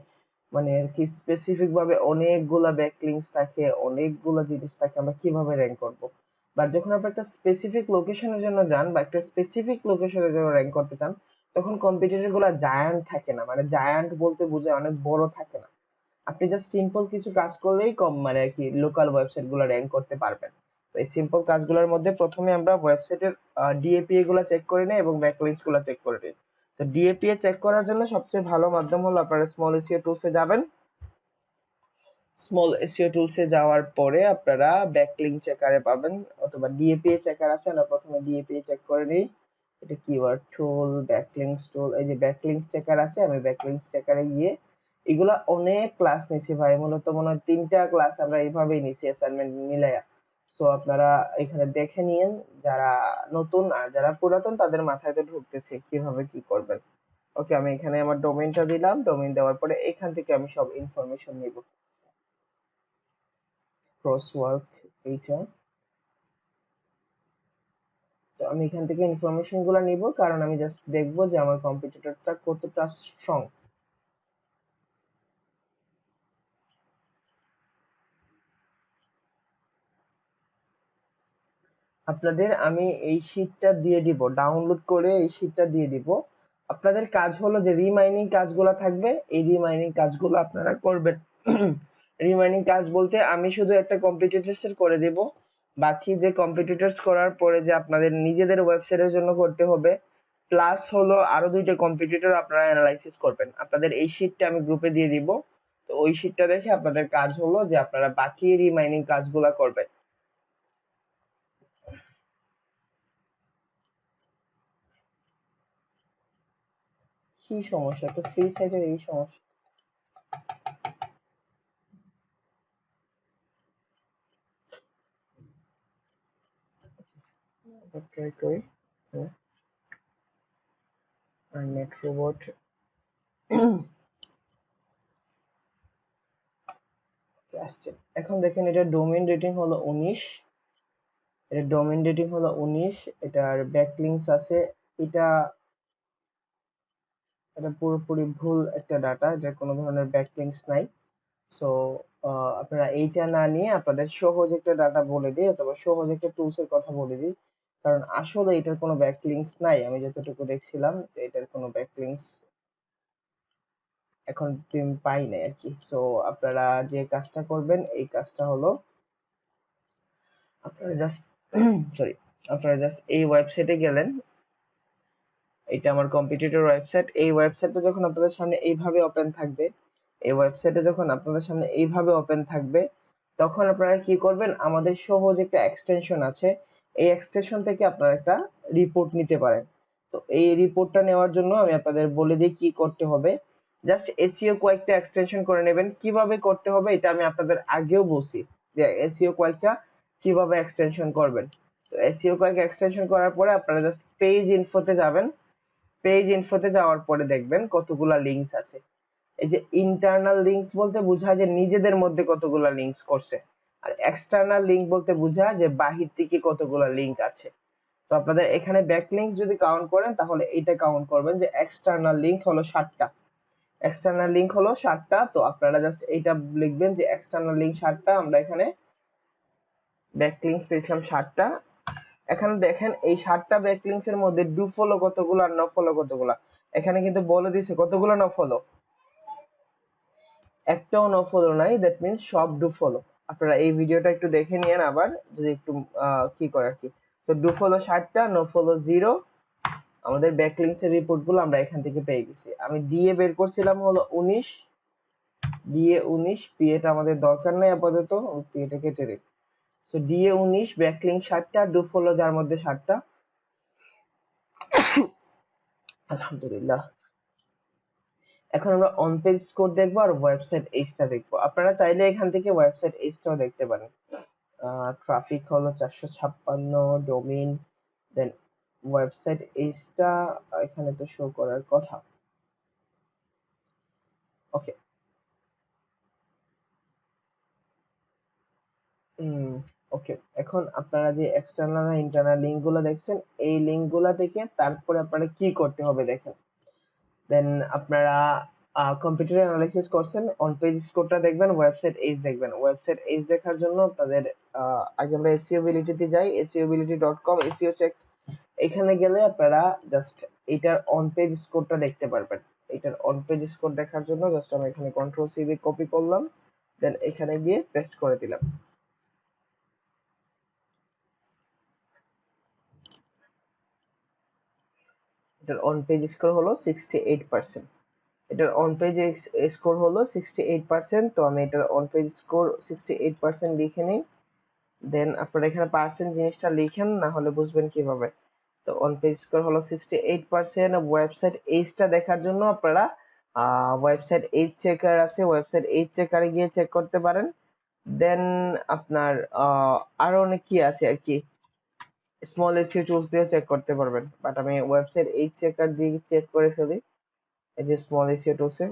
মানে আর কি স্পেসিফিক ভাবে অনেকগুলা ব্যাকলিংকস থাকে, অনেকগুলা জিনিস থাকে, আমরা কিভাবে র‍্যাঙ্ক করব। বাট যখন আপনি একটা স্পেসিফিক লোকেশনের জন্য যান বা একটা স্পেসিফিক লোকেশনের জন্য র‍্যাঙ্ক করতে চান, তখন কম্পিটিটর গুলা জায়ান্ট থাকে না, মানে জায়ান্ট বলতে বোঝায় অনেক বড় থাকে না। আপনি জাস্ট সিম্পল কিছু কাজ করলেই কম মানে আর কি লোকাল ওয়েবসাইট গুলো র‍্যাঙ্ক করতে পারবেন। তো এই সিম্পল কাজগুলোর মধ্যে প্রথমে আমরা ওয়েবসাইটের ডিএপিএ গুলো চেক করে নিই এবং ব্যাকলিংকস গুলো চেক করে নিই। তো ডিএপিএ চেক করার জন্য সবচেয়ে ভালো মাধ্যম হলো আপনারা স্মল এসইও টুলসে যাবেন। স্মল এসইও টুলসে যাওয়ার পরে আপনারা ব্যাকলিংক চেকারে পাবেন, অথবা ডিএপিএ চেকার আছে, আমরা প্রথমে ডিএপিএ চেক করে নিই। এটা কিওয়ার্ড টুল, ব্যাকলিংকস টুল, এই যে ব্যাকলিংকস চেকার আছে, আমি ব্যাকলিংকস চেকারে গিয়ে এগুলা অনেক ক্লাস নিছি ভাই, মূলত মনে হয় 3টা ক্লাস আমরা এইভাবেই নিছি অ্যাসাইনমেন্ট মিলাইয়া। সো আপনারা এখানে দেখে নিয়েন, যারা নতুন আর যারা পুরাতন তাদের মাথায় তো ঢুকতেছে কিভাবে কি করবেন। ওকে, আমি এখানে আমার ডোমেইনটা দিলাম, ডোমেইন দেওয়ার পরে এখান থেকে আমি সব ইনফরমেশন নিব। ক্রসওয়ার্ক এইটা, তো আমি এখান থেকে ইনফরমেশন গুলো নিব, কারণ আমি জাস্ট দেখবো যে আমার কম্পিটিটরটা কতটা স্ট্রং। আপনাদের আমি এই শীটটা দিয়ে দিব, ডাউনলোড করে এই শীটটা দিয়ে দিব। আপনাদের কাজ হলো যে রিমাইনিং কাজগুলো থাকবে, এই রিমাইনিং কাজগুলো আপনারা করবেন। রিমাইনিং কাজ বলতে আমি শুধু একটা কম্পিটিটরস এর করে দেব, বাকি যে কম্পিটিটরস করার পরে যে আপনাদের নিজেদের ওয়েবসাইটের জন্য করতে হবে, প্লাস হলো আরো 2টা কম্পিটিটর আপনারা অ্যানালাইসিস করবেন। আপনাদের এই শীটটা আমি গ্রুপে দিয়ে দিব। তো ওই শীটটা দেখে আপনাদের কাজ হলো যে আপনারা বাকি রিমাইনিং কাজগুলো করবেন। কি সমস্যা, তো ফ্রি সাইটের এই সমস্যা। ট্রাই করি। নেট রোবট আসছে। এখন দেখেন এটা ডোমেইন রেটিং হলো 19, এটা ডোমেইন রেটিং হলো 19, এটার ব্যাকলিংকস আছে, এটা এটা পুরোপুরি ভুল একটা ডাটা, এটার কোনো ধরনের ব্যাকলিংকস নাই। সো আপনারা এইটা না নিয়ে আপনাদের সহজ একটা ডাটা বলে দিই, অথবা সহজ একটা টুলস এর কথা বলে দিই, কারণ আসলে এটার কোনো ব্যাকলিংকস নাই। আমি যতটুকু দেখছিলাম এটার কোনো ব্যাকলিংকস এখন পাই নাই আর কি। সো আপনারা যে কাজটা করবেন, এই কাজটা হলো আপনারা জাস্ট সরি, আপনারা জাস্ট এই ওয়েবসাইটে গেলেন। এটা আমার কম্পিটিটর ওয়েবসাইট। এই ওয়েবসাইটটা যখন আপনাদের সামনে এইভাবে ওপেন থাকবে, এই ওয়েবসাইটে যখন আপনাদের সামনে এইভাবে ওপেন থাকবে, তখন আপনারা কি করবেন, আমাদের সহজ একটা এক্সটেনশন আছে, এই এক্সটেনশন থেকে আপনারা একটা রিপোর্ট নিতে পারেন। তো এই রিপোর্টটা নেওয়ার জন্য আমি আপনাদের বলে দিই কি করতে হবে। জাস্ট এসইও কয়েকটা এক্সটেনশন করে নেবেন। কিভাবে করতে হবে এটা আমি আপনাদের আগেও বলছি, যে এসইও কয়েকটা কিভাবে এক্সটেনশন করবেন। তো এসইও কয়েক এক্সটেনশন করার পরে আপনারা জাস্ট পেজ ইনফোতে যাবেন। পেজ ইনফোতে যাওয়ার পরে দেখবেন কতগুলা লিংকস আছে। এই যে ইন্টারনাল লিংকস বলতে বোঝায় যে নিজেদের মধ্যে কতগুলা লিংকস করছে, আর এক্সটার্নাল লিংক বলতে বোঝায় যে বাহির থেকে কতগুলা লিংক আছে। তো আপনাদের এখানে ব্যাকলিংকস যদি কাউন্ট করেন তাহলে এটা কাউন্ট করবেন যে এক্সটার্নাল লিংক হলো 7টা, এক্সটার্নাল লিংক হলো 7টা। তো আপনারা জাস্ট এইটা লিখবেন যে এক্সটার্নাল লিংক 7টা, আমরা এখানে ব্যাকলিংকস লিখলাম 7টা। এখানে দেখেন এই 7টা ব্যাকলিংকস এর মধ্যে ডু ফলো কতগুলো আর নো ফলো কতগুলো, এখানে কিন্তু বলে দিয়েছে কতগুলো নো ফলো, একটাও নো ফলো নাই, দ্যাট মিন্স সব ডু ফলো। আপনারা এই ভিডিওটা একটু দেখে নিয়েন আবার, যদি একটু কি করে আর কি। তো ডু ফলো 60টা, নো ফলো 0। আমাদের ব্যাকলিংকস এর রিপোর্ট গুলো আমরা এখান থেকে পেয়ে গেছি। আমি ডিএ বের করছিলাম হলো 19, ডিএ 19, পিএটা আমাদের দরকার নেই আপাতত, পিএটা কেটে দিই। সো ডিএ 19, ব্যাকলিংক 60টা, ডু ফলো যার মধ্যে 60টা। আলহামদুলিল্লাহ। এখন আমরা অন পেজ স্কোর দেখবো আর ওয়েবসাইট এইচটা দেখবো। আপনারা চাইলে এখান থেকে ওয়েবসাইট এইচটাও দেখতে পারেন। ট্রাফিক হলো 456, ডোমেইন, দেন ওয়েবসাইট এইচটা এখানে তো শো করার কথা। ওকে, ওকে। এখন আপনারা যে এক্সটার্নাল আর ইন্টারনাল লিঙ্ক গুলো দেখছেন, এই লিঙ্ক গুলা থেকে তারপরে আপনারা কি করতে হবে দেখেন। দেন আপনারা কম্পিউটার অ্যানালাইসিস করছেন, অন পেজ স্কোরটা দেখবেন, ওয়েবসাইট এইচ দেখবেন। ওয়েবসাইট এইচ দেখার জন্য আপনাদের আগে আমরা এসইওবিলিটিতে যাই, seobility.com, এসইও চেক। এখানে গেলে আপনারা জাস্ট এটার অন পেজ স্কোরটা দেখতে পারবেন। এটার অন পেজ স্কোর দেখার জন্য জাস্ট আমি এখানে কন্ট্রোল সি দিয়ে কপি করলাম, দেন এখানে গিয়ে পেস্ট করে দিলাম। এটার অন পেজ স্কোর হলো 68%। এটার অন পেজ স্কোর হলো 68%। তো আমি এটার অন পেজ স্কোর 68% লিখে নিই। দেন আপনারা এখানে পার্সেন্ট জিনিসটা লিখেন, না হলে বুঝবেন কিভাবে। তো অন পেজ স্কোর হলো 68%। ওয়েবসাইট এইচটা দেখার জন্য আপনারা ওয়েবসাইট এইচ চেকার আছে, ওয়েবসাইট এইচ চেকারে গিয়ে চেক করতে পারেন। দেন আপনার আরো অনেক কি আছে আর কি, স্মল এসইও টুলস দিয়ে চেক করতে পারবেন, বাট আমি ওয়েবসাইট এইচ চেকার দিয়ে চেক করে ফেলি। এই যে স্মল এসইও টুলসে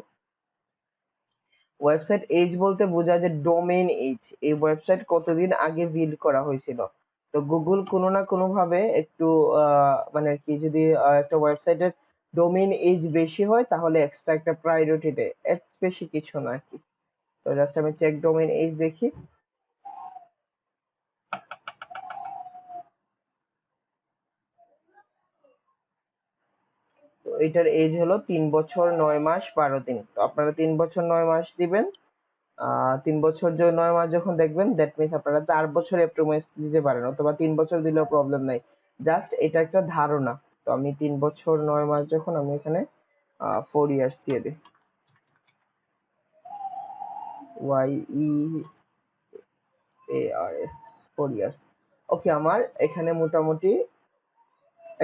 ওয়েবসাইট এইচ বলতে বোঝায় যে ডোমেইন এইচ, এই ওয়েবসাইট কতদিন আগে বিল্ড করা হয়েছিল। তো গুগল কোনো না কোনো ভাবে একটু মানে কি, যদি একটা ওয়েবসাইটের ডোমেইন এইচ বেশি হয় তাহলে এক্সট্রা একটা প্রায়োরিটি দেয়, এর বেশি কিছু না আর কি। তো জাস্ট আমি চেক ডোমেইন এইচ দেখি। তো এটার এজ হলো 3 বছর 9 মাস 12 দিন। তো আপনারা 3 বছর 9 মাস দিবেন। 3 বছর 9 মাস যখন দেখবেন, দ্যাট মিন্স আপনারা 4 বছর এপ্রোমাইস দিতে পারেন, অথবা 3 বছর দিলেও প্রবলেম নাই। জাস্ট এটা একটা ধারণা। তো আমি 3 বছর 9 মাস যখন, আমি এখানে 4 ইয়ার্স দিয়ে দিই, ওয়াই ই এ আর এস, 4 ইয়ার্স। ওকে, আমার এখানে মোটামুটি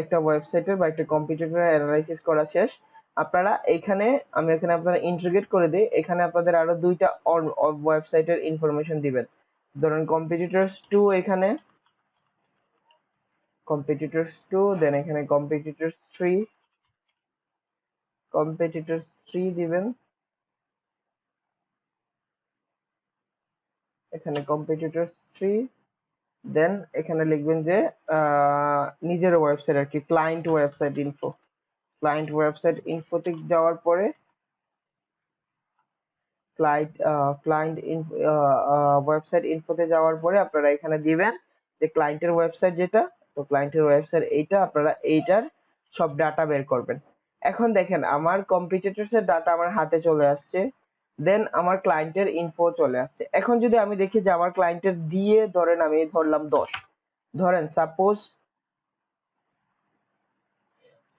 একটা ওয়েবসাইটের বা একটা কম্পিটিটর অ্যানালাইসিস করা শেষ। আপনারা এখানে, আমি এখানে আপনারা ইন্টিগ্রেট করে দিই, এখানে আপনাদের আরো দুইটা ওয়েবসাইটের ইনফরমেশন দিবেন। ধরুন কম্পিটিটরস 2, এখানে কম্পিটিটরস 2, দেন এখানে কম্পিটিটরস 3, কম্পিটিটরস 3 দিবেন, এখানে কম্পিটিটরস 3, দেন এখানে লিখবেন যে নিজের ওয়েবসাইট আর কি, client website info. Client website ইনফোতে যাওয়ার পরে ক্লায়েন্ট ওয়েবসাইট ইনফোতে যাওয়ার পরে আপনারা এখানে দিবেন যে ক্লায়েন্টের ওয়েবসাইট যেটা, তো ক্লায়েন্টের ওয়েবসাইট এইটা, আপনারা এইটার সব ডাটা বের করবেন। এখন দেখেন আমার কম্পিটিটরস এর ডাটা আমার হাতে চলে আসছে, দেন আমার ক্লায়েন্টের ইনফো চলে আসছে। এখন যদি আমি দেখি যে আমার ক্লায়েন্টের দিয়ে ধরেন আমি ধরলাম 10, ধরেন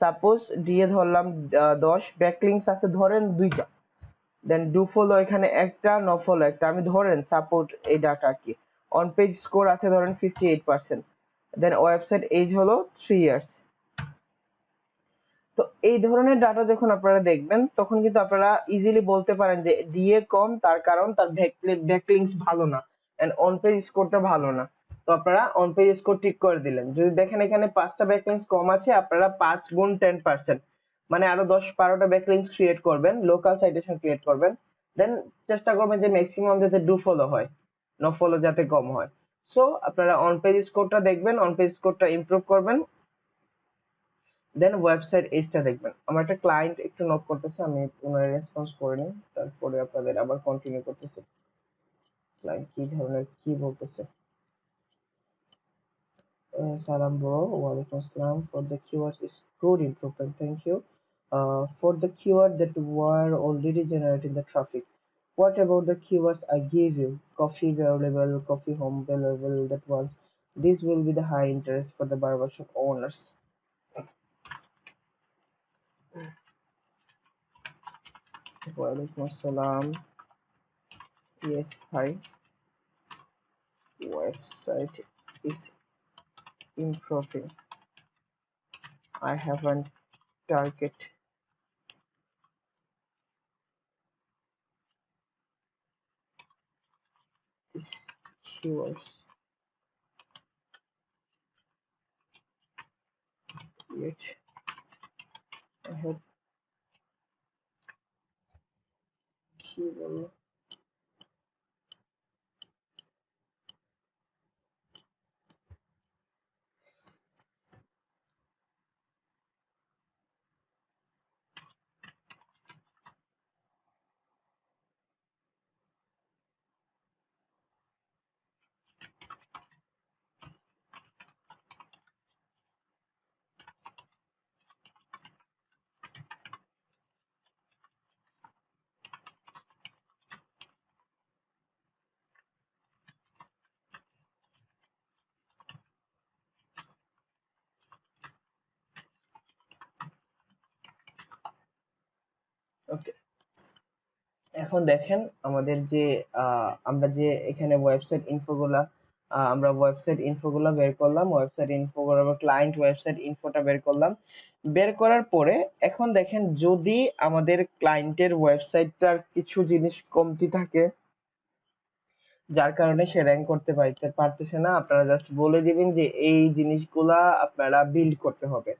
সাপোজ দিয়ে ধরলাম 10, ব্যাকলিংকস আছে ধরেন 2টা, দেন ডু ফলো এখানে একটা, নো ফলো একটা, আমি ধরেন সাপোর্ট এই ডাটা কি। অন পেজ স্কোর আছে ধরেন 58%, দেন ওয়েবসাইট এজ হলো 3 ইয়ার্স। তো এই ধরনের ডাটা যখন আপনারা দেখবেন, তখন কিন্তু আপনারা ইজিলি বলতে পারেন যে ডিএ কম, তার কারণ তার ব্যাকলিংকস ভালো না, এন্ড অন পেজ স্কোরটা ভালো না। তো আপনারা অন পেজ স্কোর ঠিক করে দিলেন। যদি দেখেন এখানে 5টা ব্যাকলিংকস কম আছে, আপনারা 5 গুণ 10%, মানে আরো 10-12টা ব্যাকলিংকস ক্রিয়েট করবেন, লোকাল সাইটেশন ক্রিয়েট করবেন। দেন চেষ্টা করবেন যে ম্যাক্সিমাম যাতে ডু ফলো হয়, নো ফলো যাতে কম হয়। সো আপনারা অন পেজ স্কোরটা দেখবেন, অন পেজ স্কোরটা ইমপ্রুভ করবেন, দেন ওয়েবসাইট এজটা দেখবেন। আমার একটা ক্লায়েন্ট একটু নক করতেছে, আমি ওনার রেসপন্স করে নিই, তারপরে আপনাদের আবার কন্টিনিউ করতেছি। ক্লায়েন্ট কি ধরনের কি বলতেছে। Salam bro, walaikum assalam. For the keywords is good improvement, thank you. For the keyword that were already generating the traffic, What about the keywords I gave you? Coffee available, coffee home available, that ones. This will be the high interest for the barbershop owners. Walaikum assalam. Yes, hi. Website is improving. I have a target. This keywords yet. I have keyword. Okay. এখন দেখেন আমাদের যে আমরা যে এখানে website ইনফোগুলা বের করলাম, website info করার ক্লায়েন্ট ওয়েবসাইট ইনফোটা বের করলাম। বের করার পরে এখন দেখেন যদি আমাদের ক্লায়েন্টের ওয়েবসাইটটার কিছু জিনিস কমতি থাকে যার কারণে সে র‍্যাঙ্ক করতে পারতেছে না, আপনারা জাস্ট বলে দিবেন যে এই জিনিসগুলা আপনারা বিল্ড করতে হবে।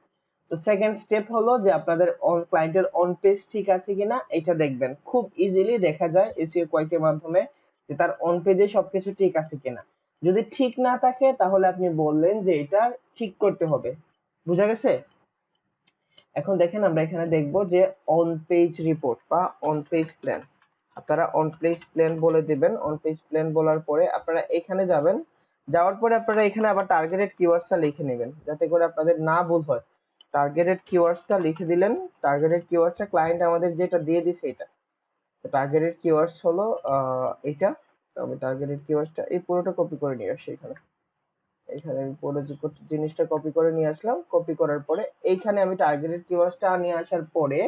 তো সেকেন্ড স্টেপ হলো যে আপনাদের ক্লায়েন্টের অন পেজ ঠিক আছে কিনা এটা দেখবেন। খুব ইজিলি দেখা যায় এসইও কোয়াইকের মাধ্যমে যে তার অন পেজে সবকিছু ঠিক আছে কিনা। যদি ঠিক না থাকে তাহলে আপনি বললেন যে এটা ঠিক করতে হবে। বুঝা গেছে? এখন দেখেন আমরা এখানে দেখব যে অন পেজ রিপোর্ট বা অন পেজ প্ল্যান। আপনারা অন পেজ প্ল্যান বলে দিবেন। অন পেজ প্ল্যান বলার পরে আপনারা এখানে যাবেন। যাওয়ার পরে আপনারা এখানে আবার টার্গেটেড কিওয়ার্ডসটা লিখে নেবেন যাতে করে আপনাদের না ভুল হয়। টার্গেটেড কিওয়ার্ডসটা লিখে দিলেন। টার্গেটেড কিওয়ার্ডসটা ক্লায়েন্ট আমাদের যেটা দিয়ে দিছে এটা। তো টার্গেটেড কিওয়ার্ডস হলো এটা। তো আমি টার্গেটেড কিওয়ার্ডসটা এই পুরোটা কপি করে নিয়ে আসি এখানে। এখানে আমি পুরো জিনিসটা কপি করে নিয়ে আসলাম। কপি করার পরে এইখানে আমি টার্গেটেড কিওয়ার্ডসটা নিয়ে আসার পরে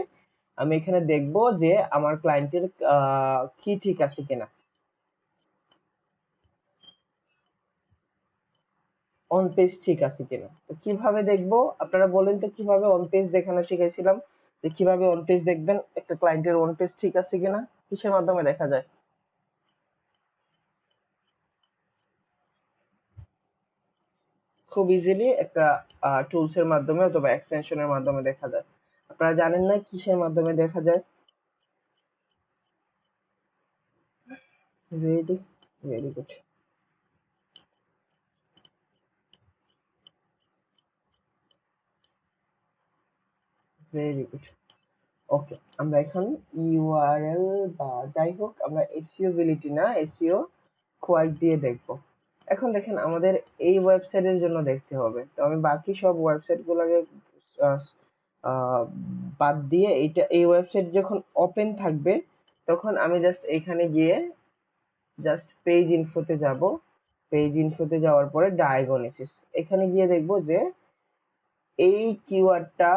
আমি এখানে দেখব যে আমার ক্লায়েন্টের কি ঠিক আছে কিনা। অন পেজ ঠিক আছে কিনা। তো কিভাবে দেখবো আপনারা বলেন তো কিভাবে অন পেজ দেখানো শিখাইছিলাম যে কিভাবে অন পেজ দেখবেন একটা ক্লায়েন্টের অন পেজ ঠিক আছে কিনা কিসের মাধ্যমে দেখা যায়? খুব ইজিলি একটা টুলস এর মাধ্যমে অথবা এক্সটেনশনের মাধ্যমে দেখা যায়। আপনারা জানেন না কিসের মাধ্যমে দেখা যায়? Ready, very good, very good. Okay, আমরা এখন ইউআরএল বা যাই হোক আমরা এসইওবিলিটি না এসইও কোয়াইক দিয়ে দেখব। এখন দেখেন আমাদের এই ওয়েবসাইটের জন্য দেখতে হবে। তো আমি বাকি সব ওয়েবসাইটগুলোকে বাদ দিয়ে এই ওয়েবসাইট যখন ওপেন থাকবে তখন আমি জাস্ট এখানে গিয়ে জাস্ট পেজ ইনফোতে যাব। পেজ ইনফোতে যাওয়ার পরে ডায়াগনোসিস এখানে গিয়ে দেখব যে এই কিওয়ার্ডটা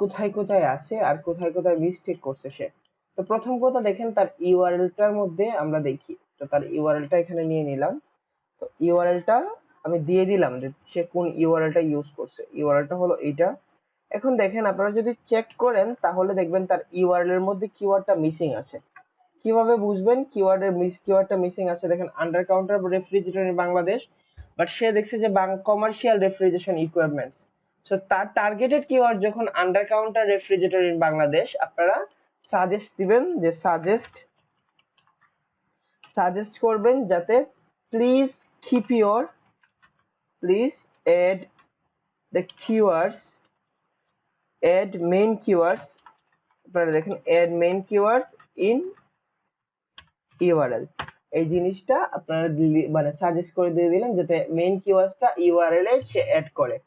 কোথায় কোথায় আছে আর কোথায় কোথায় মিস্টেক করছে সে। তো প্রথম কথা দেখেন তার ইউআরএলটার মধ্যে আমরা দেখি। তো তার ইউআরএলটা এখানে নিয়ে নিলাম। তো ইউআরএলটা আমি দিয়ে দিলাম যে সে কোন ইউআরএলটা ইউজ করছে। ইউআরএলটা হলো এইটা। এখন দেখেন আপনারা যদি চেক করেন তাহলে দেখবেন তার ইউআরএল এর মধ্যে কিওয়ার্ডটা মিসিং আছে। কিভাবে বুঝবেন কিওয়ার্ডটা মিসিং আছে? দেখেন under counter refrigerator in Bangladesh, but সে দেখছে যে কমার্শিয়াল রেফ্রিজারেশন ইকুইপমেন্টস। সো তার টার্গেটেড কিওয়ার্ড যখন under counter refrigerator in Bangladesh, আপনারা সাজেস্ট দিবেন যে সাজেস্ট করবেন যাতে please keep your please add the keywords add main keywords। আপনারা দেখেন add main keywords in URL। এই জিনিসটা আপনারা মানে সাজেস্ট করে দিয়ে দিলেন যাতে মেইন কিওয়ার্ডসটা ইউআরএল এ সে অ্যাড করে।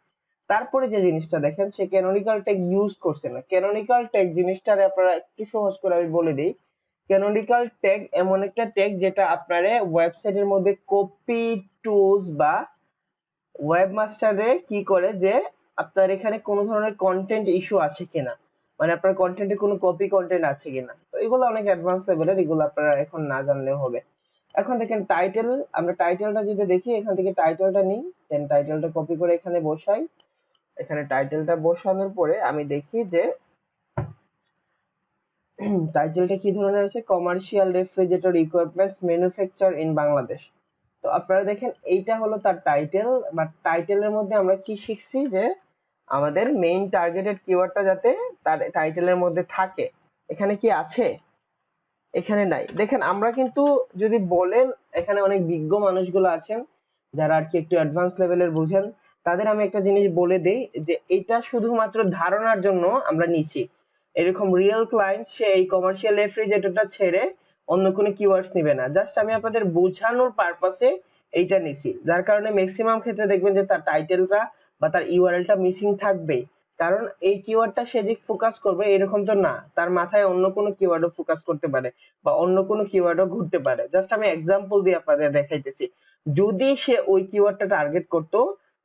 তারপরে যে জিনিসটা দেখেন সে ক্যানোনিকাল ট্যাগ ইউজ করছে না। ক্যানোনিকাল ট্যাগ জিনিসটারে আপনারা একটু সহজ করে আমি বলে দিই। ক্যানোনিক্যাল ট্যাগ এমন একটা ট্যাগ যেটা আপনারা ওয়েবসাইটের মধ্যে কপি টুলস বা ওয়েবমাস্টারে কি করে যে আপনার এখানে কোনো ধরনের কন্টেন্ট ইস্যু আছে কিনা, মানে আপনার কন্টেন্টে কোনো কপি কন্টেন্ট আছে কিনা। তো এগুলো অনেক অ্যাডভান্স লেভেলের, এগুলো আপনারা এখন না জানলেও হবে। এখন দেখেন টাইটেল, আমরা টাইটেলটা যদি দেখি এখান থেকে টাইটেলটা নিই, দেন টাইটেলটা কপি করে এখানে বসাই। এখানে টাইটেলটা বসানোর পরে আমি দেখি যে টাইটেলটা কি ধরনের আছে, commercial refrigerator equipments manufacture in Bangladesh. তো আপনারা দেখেন এইটা হলো তার টাইটেল, বা টাইটেলের মধ্যে আমরা কি শিখছি যে আমাদের মেইন টার্গেটেড কিওয়ার্ডটা যাতে তার টাইটেলের মধ্যে থাকে। এখানে কি আছে? এখানে নাই। দেখেন আমরা কিন্তু যদি বলেন, এখানে অনেক বিজ্ঞ মানুষগুলো আছেন যারা আর কি একটু অ্যাডভান্স লেভেলের বুঝেন, তাদের আমি একটা জিনিস বলে দেই যে এটা শুধুমাত্র ধারণার জন্য আমরা নিচ্ছি। এরকম রিয়েল ক্লায়েন্ট সে এই কমার্শিয়াল রেফ্রিজারেটরটা ছেড়ে অন্য কোনো কিওয়ার্ডস নিবে না, জাস্ট আমি আপনাদের বোঝানোর পারপাসে এইটা নিছি, যার কারণে ম্যাক্সিমাম ক্ষেত্রে দেখবেন যে তার টাইটেলটা বা তার ইউআরএলটা মিসিং থাকবেই। কারণ এই কিওয়ার্ডটা সে যে ফোকাস করবে এরকম তো না, তার মাথায় অন্য কোনো কিওয়ার্ডও ফোকাস করতে পারে বা অন্য কোনো কিওয়ার্ডও ঘুরতে পারে। জাস্ট আমি এক্সাম্পল দিয়ে আপনাদের দেখাইতেছি। যদি সে ওই কিওয়ার্ডটা টার্গেট করতো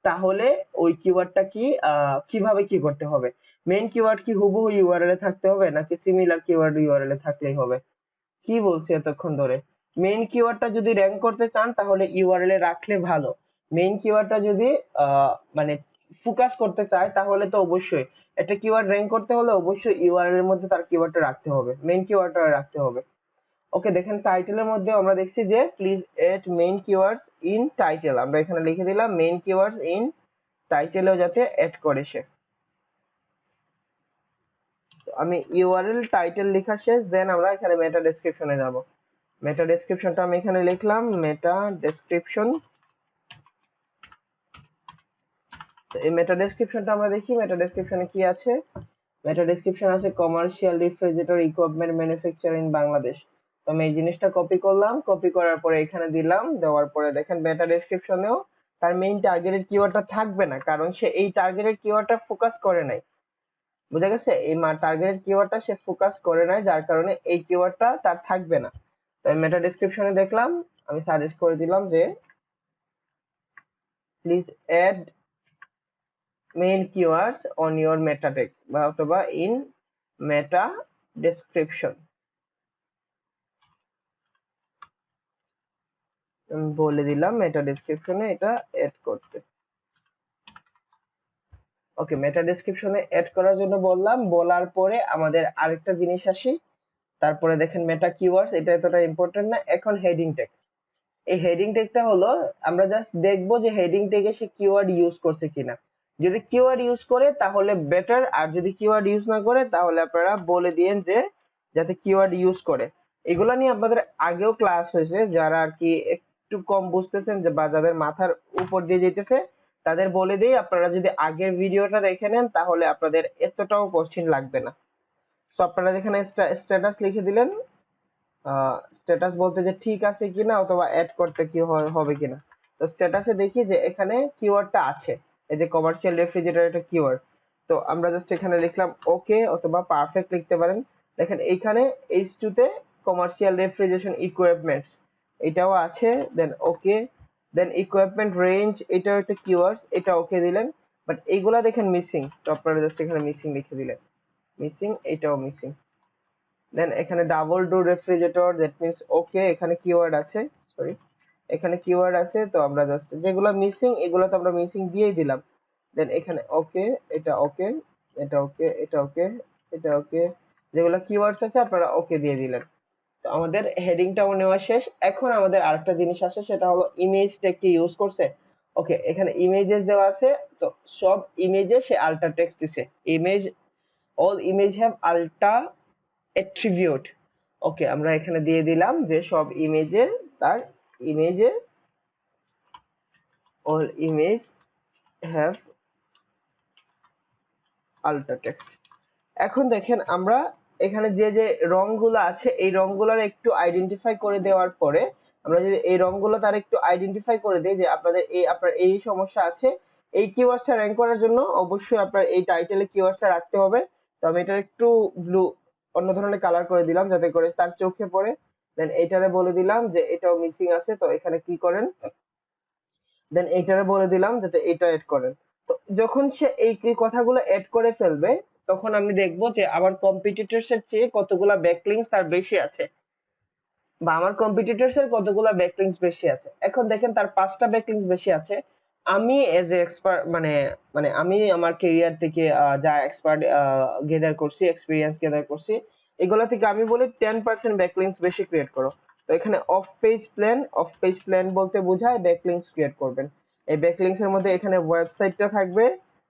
তাহলে ওই কিওয়ার্ডটা কি কিভাবে কি করতে হবে, মেইন কিওয়ার্ড কি হুবহু ইউআরএল এ থাকতে হবে নাকি সিমিলার কিওয়ার্ড ইউআরএল এ থাকলেই হবে? কি বলছি এতক্ষণ ধরে? মেইন কিওয়ার্ডটা যদি র্যাঙ্ক করতে চান তাহলে ইউআরএল এ রাখলে ভালো। মেইন কিওয়ার্ডটা যদি মানে ফোকাস করতে চায় তাহলে তো অবশ্যই একটা কিওয়ার্ড র্যাঙ্ক করতে হলে অবশ্যই ইউআরএল এর মধ্যে তার কিওয়ার্ডটা রাখতে হবে, মেইন কিওয়ার্ডটা রাখতে হবে। ওকে, দেখেন টাইটেলের মধ্যে আমরা দেখছি যে please add main keywords in title, আমরা এখানে লিখে দিলাম মেইন কিওয়ার্ডস ইন টাইটেলেও যাতে এড করে সে। আমি ইউআরএল টাইটেল লেখা শেষ, দেন আমরা এখানে মেটা ডেসক্রিপশনে যাব। মেটা ডেসক্রিপশনটা আমি এখানে লিখলাম মেটা ডেসক্রিপশন। তো এই মেটা ডেসক্রিপশনটা আমরা দেখি মেটা ডেসক্রিপশনে কি আছে। মেটা ডেসক্রিপশন আছে commercial refrigerator equipment manufacture in Bangladesh. তো আমি এই জিনিসটা কপি করলাম, কপি করার পরে এখানে দিলাম, দেওয়ার পরে দেখেন মেটা ডেসক্রিপশনেও তার মেইন টার্গেটেড কিওয়ার্ডটা থাকবে না, কারণ সে এই টার্গেটেড কিওয়ার্ডটা ফোকাস করে নাই। বুঝা গেছে? এই টার্গেটেড কিওয়ার্ডটা সে ফোকাস করে নাই, যার কারণে এই কিওয়ার্ডটা তার থাকবে না। তো আমি মেটা ডেসক্রিপশনে দেখলাম, আমি সাজেস্ট করে দিলাম যে please add main keywords on your meta tag বা অথবা ইন মেটা ডেসক্রিপশন। বলে দিলাম মেটা ডেসক্রিপশনে এটা অ্যাড করতে। ওকে, মেটা ডেসক্রিপশনে অ্যাড করার জন্য বললাম, বলার পরে আমাদের আরেকটা জিনিস আসি। তারপরে দেখেন মেটা কিওয়ার্ডস, এটা এতটা ইম্পর্টেন্ট না। এখন হেডিং ট্যাগ। এই হেডিং ট্যাগটা হলো আমরা জাস্ট দেখবো যে হেডিং ট্যাগে সে কিওয়ার্ড ইউজ করছে কিনা। যদি কিওয়ার্ড ইউজ করে তাহলে বেটার, আর যদি কিওয়ার্ড ইউজ না করে তাহলে আপনারা বলে দিয়েন যে যাতে কিওয়ার্ড ইউজ করে। এগুলা নিয়ে আপনাদের আগেও ক্লাস হয়েছে, যারা আর কি একটু কম বুঝতেছেন যে বা যাদের মাথার উপর দিয়ে যেতেছে তাদের বলে দিই, আপনারা যদি আগের ভিডিওটা দেখে নেন তাহলে আপনাদের এতটাও কোশ্চেন লাগবে না। সো আপনারা যেখানে স্ট্যাটাস লিখে দিলেন, স্ট্যাটাস বলতে যে ঠিক আছে কিনা অথবা অ্যাড করতে কি হবে কিনা। তো স্ট্যাটাসে দেখি যে এখানে কিওয়ার্ডটা আছে, এই যে কমার্শিয়াল রেফ্রিজারেটর একটা কিওয়ার্ড। তো আমরা জাস্ট এখানে লিখলাম ওকে অথবা পারফেক্ট লিখতে পারেন। দেখেন এইখানে H2 তে কমার্শিয়াল রেফ্রিজারেশন ইকুইপমেন্টস এটাও আছে, দেন ওকে, দেন ইকুইপমেন্ট রেঞ্জ এটাও একটা কিওয়ার্ডস, এটা ওকে দিলেন। বাট এইগুলা দেখেন মিসিং, তো আপনারা জাস্ট এখানে মিসিং লিখে দিলেন, মিসিং, এটাও মিসিং। দেন এখানে double door refrigerator, that means okay, এখানে কিওয়ার্ড আছে, সরি এখানে কিওয়ার্ড আছে। তো আমরা জাস্ট যেগুলো মিসিং এগুলো তো আমরা মিসিং দিয়েই দিলাম। দেন এখানে ওকে, এটা ওকে, এটা ওকে, এটা ওকে, এটা ওকে, যেগুলো কিওয়ার্ডস আছে আপনারা ওকে দিয়ে দিলেন। তো আমাদের হেডিংটাও নেওয়া শেষ। এখন আমাদের আরেকটা জিনিস আসে, সেটা হলো ইমেজ ট্যাগ কি ইউজ করছে। ওকে, এখানে ইমেজেস দেওয়া আছে, তো সব ইমেজে সে আল্টা টেক্সট দিছে, image all image have alt attribute. Okay, আমরা এখানে দিয়ে দিলাম যে সব ইমেজে তার ইমেজে all image have alt text. এখন দেখেন আমরা এখানে যে যে রংগুলো আছে এই রংগুলোর একটু আইডেন্টিফাই করে দেওয়ার পরে আমরা যদি এই রংগুলো তার একটু আইডেন্টিফাই করে দেই যে আপনার এই সমস্যা আছে, এই কিওয়ার্ডসটা র্যাঙ্ক করার জন্য অবশ্যই আপনার এই টাইটেলে কিওয়ার্ডসটা রাখতে হবে। তো আমি এটা একটু ব্লু অন্য ধরনের কালার করে দিলাম যাতে করে তার চোখে পড়ে। দেন এইটারে বলে দিলাম যে এটাও মিসিং আছে, তো এখানে কি করেন, দেন এইটারে বলে দিলাম যাতে এটা এড করেন। তো যখন সে এই কথাগুলো এড করে ফেলবে, তখন আমি দেখবো যে আমার কম্পিটিটরস এর চেয়ে কতগুলা ব্যাকলিংকস তার বেশি আছে, বা আমার কম্পিটিটরস এর কতগুলা ব্যাকলিংকস বেশি আছে। এখন দেখেন তার 5টা ব্যাকলিংকস বেশি আছে। আমি এজ এ এক্সপার্ট, মানে মানে আমি আমার ক্যারিয়ার থেকে যা এক্সপার্ট গেদার করছি, এক্সপেরিয়েন্স গেদার করছি, এগুলা থেকে আমি বলি 10% ব্যাকলিংকস বেশি ক্রিয়েট করো। তো এখানে অফ পেজ প্ল্যান বলতে বোঝায় ব্যাকলিংকস ক্রিয়েট করবেন। এই ব্যাকলিংকস এর মধ্যে এখানে ওয়েবসাইটটা থাকবে,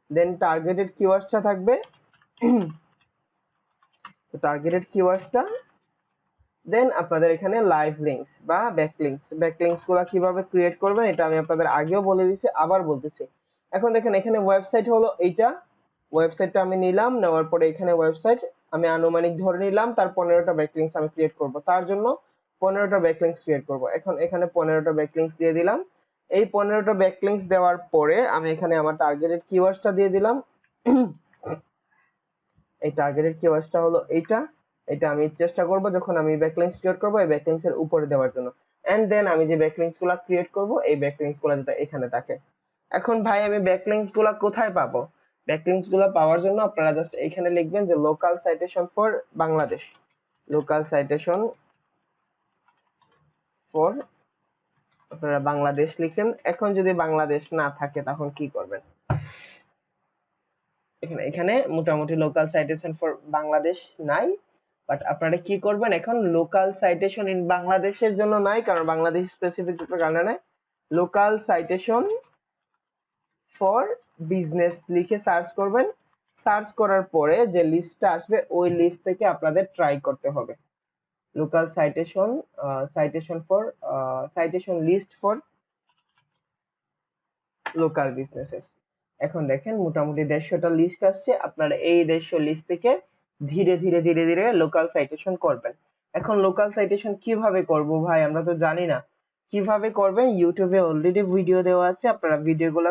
দেন টার্গেটেড কিওয়ার্ডসটা থাকবে। তো টার্গেটেড কিওয়ার্ডসটা, দেন আপনাদের এখানে লাইভ লিংকস বা ব্যাকলিংকস গুলা কিভাবে ক্রিয়েট করবেন এটা আমি আপনাদের আগেও বলে দিয়েছি, আবার বলতেছি। এখন দেখেন এখানে ওয়েবসাইট হলো এইটা, ওয়েবসাইটটা আমি নিলাম, নেওয়ার পরে এখানে ওয়েবসাইট আমি আনুমানিক ধরে নিলাম, তার 15টা ব্যাকলিংকস আমি ক্রিয়েট করব, তার জন্য 15টা ব্যাকলিংকস ক্রিয়েট করব। এখন এখানে 15টা ব্যাকলিংকস দিয়ে দিলাম। এই 15টা ব্যাকলিংকস দেওয়ার পরে আমি এখানে আমার টার্গেটেড কিওয়ার্ডসটা দিয়ে দিলাম। এই টার্গেটেড কিওয়ার্ডসটা হলো এইটা। এটা আমি চেষ্টা করব যখন আমি ব্যাকলিংকস ক্রিয়েট করব এই ব্যাকলিংকস এর উপরে দেওয়ার জন্য, এন্ড দেন আমি যে ব্যাকলিংকস গুলো ক্রিয়েট করব এই ব্যাকলিংকস গুলো যাতে এখানে থাকে। এখন ভাই আমি ব্যাকলিংকস গুলো কোথায় পাবো? ব্যাকলিংকস গুলো পাওয়ার জন্য আপনারা জাস্ট এখানে লিখবেন যে local citation for Bangladesh, local citation for, আপনারা বাংলাদেশ লিখেন। এখন যদি বাংলাদেশ না থাকে তখন কি করবেন? এখানে এখানে মোটামুটি লোকাল সাইটেশন ফর বাংলাদেশ নাই, বাট আপনারা কি করবেন, এখন লোকাল সাইটেশন ইন বাংলাদেশের জন্য নাই, কারণ বাংলাদেশ স্পেসিফিক একটা কারণে নাই। লোকাল সাইটেশন ফর বিজনেস লিখে সার্চ করবেন। সার্চ করার পরে যে লিস্টটা আসবে ওই লিস্ট থেকে আপনাদের ট্রাই করতে হবে local citation, citation list for local businesses. এখন দেখেন মোটামুটি 150টা লিস্ট আসছে, আপনারা এই 150 লিস্ট থেকে ধীরে ধীরে ধীরে ধীরে লোকাল সাইটেশন করবেন। এখন লোকাল সাইটেশন কিভাবে করব ভাই, আমরা তো জানি না কিভাবে করবেন। ইউটিউবে অলরেডি ভিডিও দেওয়া আছে, আপনারা ভিডিওগুলো